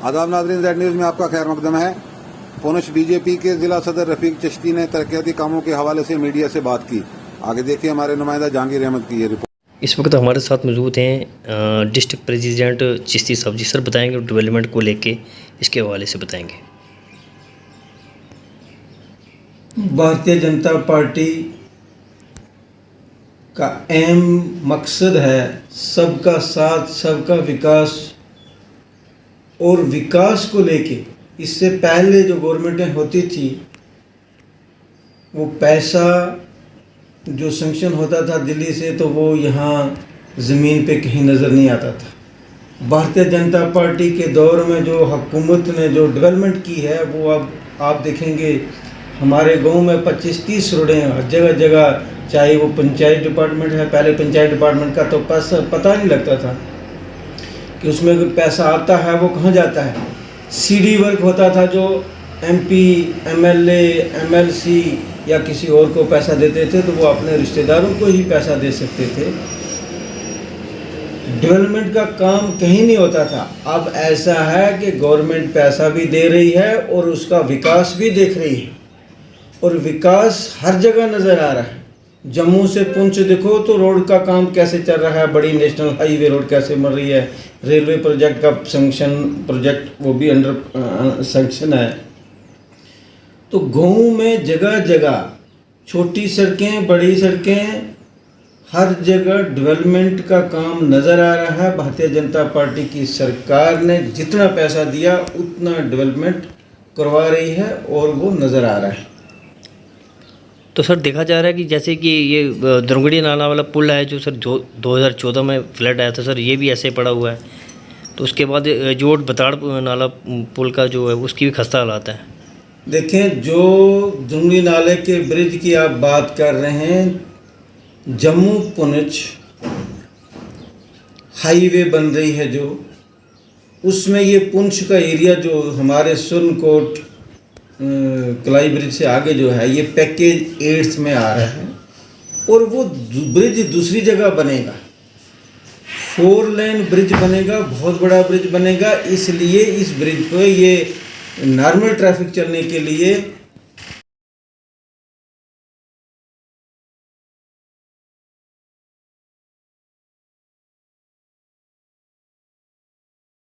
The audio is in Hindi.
आदाब नाज़रीन, ज़ेड न्यूज़ में आपका खैर मकदम है। पुनछ बीजेपी के जिला सदर रफीक चिश्ती ने तरक्याती कामों के हवाले से मीडिया से बात की। आगे देखिए हमारे नुमाइंदा जहांगीर अहमद की ये रिपोर्ट। इस वक्त हमारे साथ मौजूद हैं डिस्ट्रिक्ट प्रेसिडेंट चिश्ती साहब जी। सर बताएंगे डेवलपमेंट को लेके, इसके हवाले से बताएंगे। भारतीय जनता पार्टी का अहम मकसद है सबका साथ, सबका विकास। और विकास को लेके इससे पहले जो गवर्नमेंटें होती थी, वो पैसा जो सैंक्शन होता था दिल्ली से, तो वो यहाँ ज़मीन पे कहीं नज़र नहीं आता था। भारतीय जनता पार्टी के दौर में जो हुकूमत ने जो डेवलपमेंट की है, वो अब आप देखेंगे हमारे गांव में 25-30 रोडें हर जगह जगह, चाहे वो पंचायत डिपार्टमेंट है। पहले पंचायत डिपार्टमेंट का तो पैसा पता नहीं लगता था कि उसमें कोई पैसा आता है वो कहाँ जाता है। सीडी वर्क होता था, जो एमपी, एमएलए, एमएलसी या किसी और को पैसा देते थे तो वो अपने रिश्तेदारों को ही पैसा दे सकते थे। डेवलपमेंट का काम कहीं नहीं होता था। अब ऐसा है कि गवर्नमेंट पैसा भी दे रही है और उसका विकास भी देख रही है, और विकास हर जगह नज़र आ रहा है। जम्मू से पुंछ देखो तो रोड का काम कैसे चल रहा है, बड़ी नेशनल हाईवे रोड कैसे बन रही है, रेलवे प्रोजेक्ट का सैंक्शन प्रोजेक्ट वो भी अंडर सैंक्शन है। तो गाँव में जगह जगह छोटी सड़कें, बड़ी सड़कें, हर जगह डेवलपमेंट का काम नज़र आ रहा है। भारतीय जनता पार्टी की सरकार ने जितना पैसा दिया उतना डेवलपमेंट करवा रही है और वो नज़र आ रहा है। तो सर देखा जा रहा है कि जैसे कि ये दुर्गड़ी नाला वाला पुल है, जो सर 2014 में फ्लड आया था सर, ये भी ऐसे पड़ा हुआ है। तो उसके बाद जोट बताड़ नाला पुल का जो है उसकी भी खस्ता हालात है। देखें, जो दुर्गड़ी नाले के ब्रिज की आप बात कर रहे हैं, जम्मू पुंछ हाईवे बन रही है जो, उसमें ये पुंछ का एरिया जो हमारे सुरनकोट कलाई ब्रिज से आगे जो है, ये पैकेज 8 में आ रहा है। और वो ब्रिज दूसरी जगह बनेगा, 4 लेन ब्रिज बनेगा, बहुत बड़ा ब्रिज बनेगा। इसलिए इस ब्रिज पे ये नॉर्मल ट्रैफिक चलने के लिए